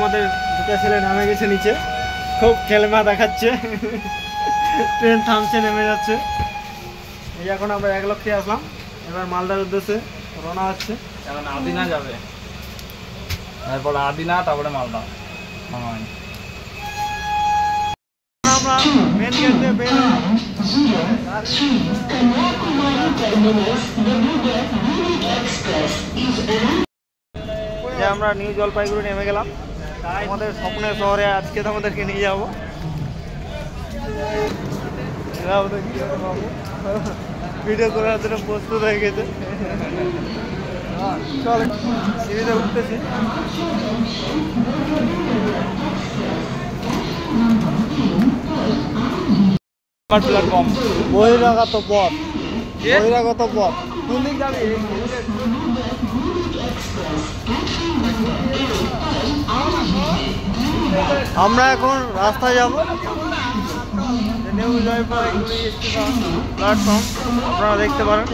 আমাদের দুটো ছেলে নামে গেছে নিচে, খুব খেলমা দেখাচ্ছে। ট্রেন থামছে, নেমে যাচ্ছে। এই এখন আমরা 1 লক্ষে আসলাম, এবার মালদার উদ্দেশ্যে রওনা হচ্ছে। এখন আদিনা যাবে, তারপরে আদিনা, তারপরে মালদা। আমরা মেন গেট দিয়ে বের আমরা নিউ জলপাইগুড়ি নেমে গেলাম। আমাদের স্বপ্নের শহরে আজকে তোমাদেরকে নিয়ে যাবো। ভিডিও করার জন্য প্রস্তুত হয়ে গেছে। চল সিঁড়িতে উঠতেছি। প্ল্যাটফর্ম বহিরাগত পথ, বহিরাগত পথ। কোন দিক যাবি? আমরা এখন রাস্তায় যাব নিউ জলপাইগুড়ি স্টেশন প্ল্যাটফর্ম, আপনারা দেখতে পারেন।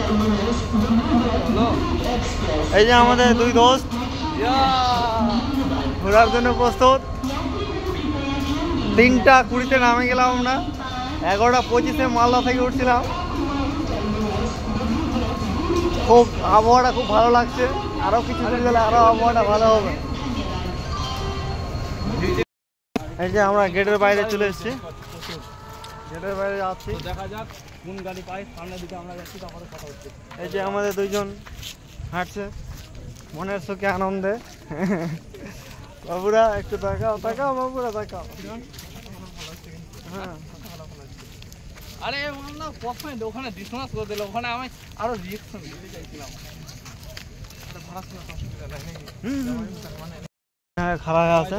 এই যে আমাদের দুই দোস্ত ঘোরার জন্য প্রস্তুত। 3টা 20-তে নামে গেলাম আমরা, 11টা 25-এ মালদা থেকে উঠছিলাম। খুব আবহাওয়াটা খুব ভালো লাগছে, আরও কিছুদিন গেলে আরও আবহাওয়াটা ভালো হবে। এই যে আমরা গেটের বাইরে চলে এসেছি, গেটের বাইরে যাচ্ছি। দেখা যাক কোন গাড়ি পাই, সামনের দিকে আমরা যাচ্ছি, তারপরে কথা হচ্ছে। এই যে আমাদের দুইজন হাঁটছে মনের সুখে আনন্দে। বাবুরা একটু তাকাও, তাকাও বাবুরা, তাকাও। হ্যাঁ, আরে আমরা প্রথমে ওখানে ডিসমাস করে দিল, ওখানে আমি আরো রিঅ্যাকশন দিতে চাইছিলাম। হ্যাঁ খারাপ হয়ে আছে,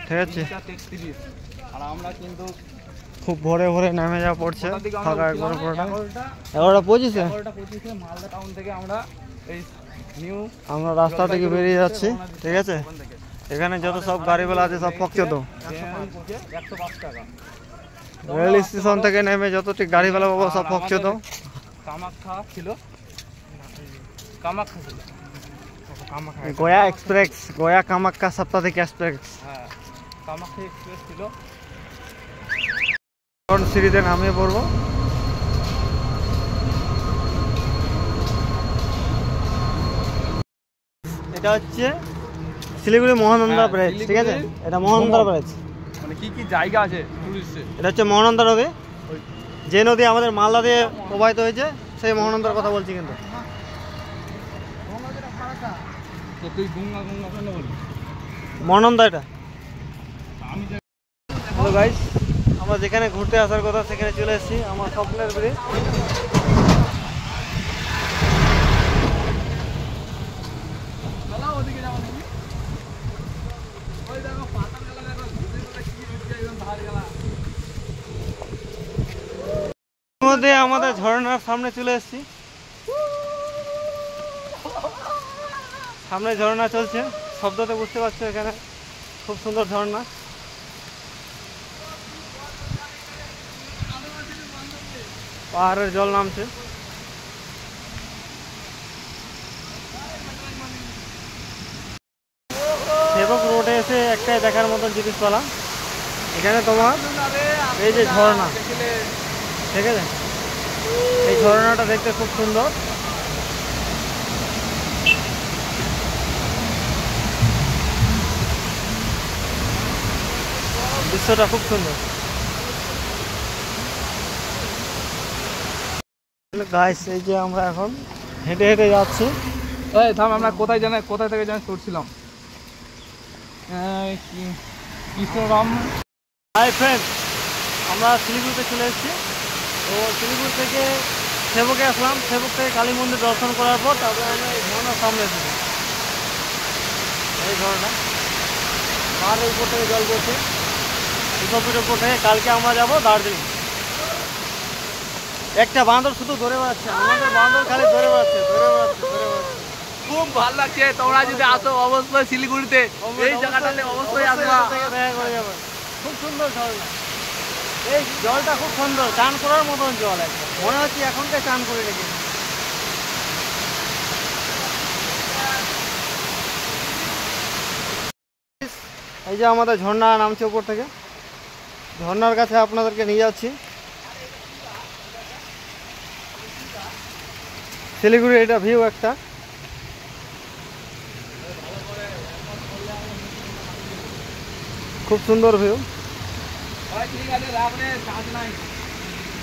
ঠিক আছে। আর আমরা কিন্তু খুব ভোরে ভোরে নামে যা পড়ছে, ফাঁকা একবার পুরোটা। 11টা 25-এ মালদা টাউন থেকে আমরা এই নিউ আমরা রাস্তা থেকে বেরিয়ে যাচ্ছি, ঠিক আছে। এখানে যত সব গাড়িগুলো আছে সব পকচোদ। 105 টাকা রেল স্টেশন থেকে নেমে যতটি গাড়িগুলো পাবো সব পকচোদ। কামাখ্যা ছিল, কামাখ্যা ছিল, গয়া এক্সপ্রেস, গয়া কামাখ্যা সাপ্তাহিক এক্সপ্রেস। হ্যাঁ কামাখ্যা এক্সপ্রেস ছিল। এখন সিঁড়িতে নামিয়ে পড়বো। এটা হচ্ছে শিলিগুড়ি মহানন্দা ব্রিজ, ঠিক আছে। এটা মহানন্দা ব্রিজ, মানে কি কি জায়গা আছে টুরিস্টের। এটা হচ্ছে মহানন্দা নদী, যে নদী আমাদের মালদা দিয়ে প্রবাহিত হয়েছে, সেই মহানন্দার কথা বলছি। কিন্তু তুই গঙ্গা গঙ্গা কেন বলবি? মহানন্দা এটা। হ্যালো গাইস, আমরা যেখানে ঘুরতে আসার কথা সেখানে চলে এসেছি, আমার স্বপ্নের ব্রিজ। মধ্যে আমাদের ঝর্ণার সামনে চলে এসেছি, সামনে ঝর্ণা চলছে, শব্দতে বুঝতে পারছো। এখানে খুব সুন্দর ঝর্ণা। পাহাড়ের জল নামছে। সেবক রোডে এসে একটাই দেখার মতন জিনিস পালা, এখানে তোমার এই যে ঝর্ণা, ঠিক আছে। এই ঝর্ণাটা দেখতে খুব সুন্দর। দৃশ্যটা খুব সুন্দর। গাইস, এই যে আমরা এখন হেঁটে হেঁটে যাচ্ছি। এই থাম, আমরা কোথায় থেকে জানি চড়ছিলাম? কৃষ্ণরাম। হাই ফ্রেন্ড, আমরা শিলিগুড়িতে চলে এসেছি। তো শিলিগুড়ি থেকে সেবকে আসলাম, সেবক থেকে কালী মন্দির দর্শন করার পর তারপরে আমরা এই ঝর্ণার সামনে এসেছি। এই ঝর্ণা পাহাড়ের উপর থেকে জল পড়ছে, ইকোপির উপর থেকে। কালকে আমরা যাব দার্জিলিং। একটা বাঁদর শুধু ধরে বেড়াচ্ছে, আমাদের বাঁদর খালি ধরে বেড়াচ্ছে। খুব ভালো লাগছে। তোমরা যদি আসো অবশ্যই শিলিগুড়িতে এই জায়গাটাতে অবশ্যই আসবা, দেখা করে যাবে। খুব সুন্দর ঝর্ণা, এই জলটা খুব সুন্দর, চান করার মতন জল। একদম মনে হচ্ছে এখনকার চান করে রেখেছি। এই যে আমাদের ঝর্ণা নামছে উপর থেকে, ঝর্ণার কাছে আপনাদেরকে নিয়ে যাচ্ছি। শিলিগুড়ি এটা ভিউ একটা, খুব সুন্দর ভিউ। ভাই ঠিক আছে রাখ রে, চার্জ নাই।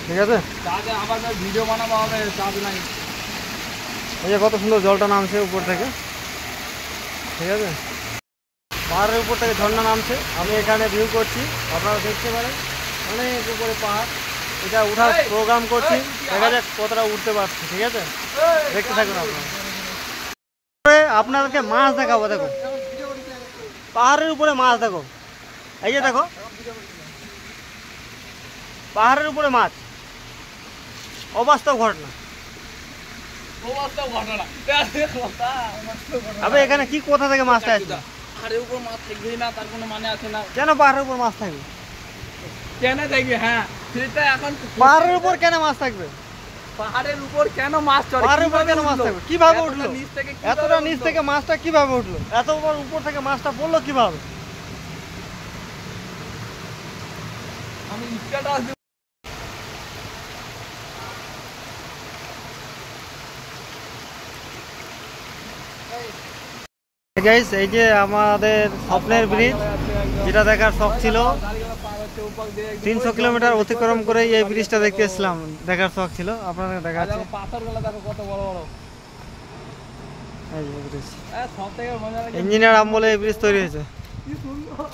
ঠিক আছে, চার্জ আবার ভিডিও বানাবো হবে, চার্জ নাই। এই যে কত সুন্দর জলটা নামছে উপর থেকে। ঠিক আছে, পাহাড়ের উপর থেকে ঝর্ণা নামছে, আমি এখানে ভিউ করছি, আপনারা দেখতে পারেন অনেক উপরে পাহাড়। এটা উঠার প্রোগ্রাম করছি, দেখা যাক কতটা উঠতে পারছি। ঠিক আছে, দেখতে থাকুন আপনারা। আপনাদেরকে মাছ দেখাবো, দেখো পাহাড়ের উপরে মাছ, দেখো এই যে দেখো পাহাড়ের উপরে মাছ, অবাস্তব ঘটনা। আবে এখানে কি কোথা থেকে মাছটা আসছে? পাহাড়ের উপর মাছ থাকবেই না, তার কোনো মানে আছে না। কেন পাহাড়ের উপর মাছ থাকবে? কেন থাকবে? হ্যাঁ সেটা এখন পাহাড়ের উপর কেন মাছ থাকবে? পাহাড়ের উপর কেন মাছ চড়ে? পাহাড়ের উপর কেন মাছ থাকবে? কিভাবে উঠলো? নিচ থেকে এতটা নিচ থেকে মাছটা কিভাবে উঠলো? এত বড় উপর থেকে মাছটা পড়লো কিভাবে? আমি ইচ্ছাটা গাইস, এই যে আমাদের স্বপ্নের ব্রিজ, যেটা দেখার শখ ছিল, 300 কিলোমিটার অতিক্রম করে এই ব্রিজটা দেখতে এসেছিলাম, দেখার শখ ছিল। আপনাদের দেখাচ্ছে পাথরগুলো দেখো কত বড় বড়। এই যে ব্রিজ, সব থেকে মজা লাগে ইঞ্জিনিয়ার আমলে এই ব্রিজ তৈরি হয়েছে। কি সুন্দর।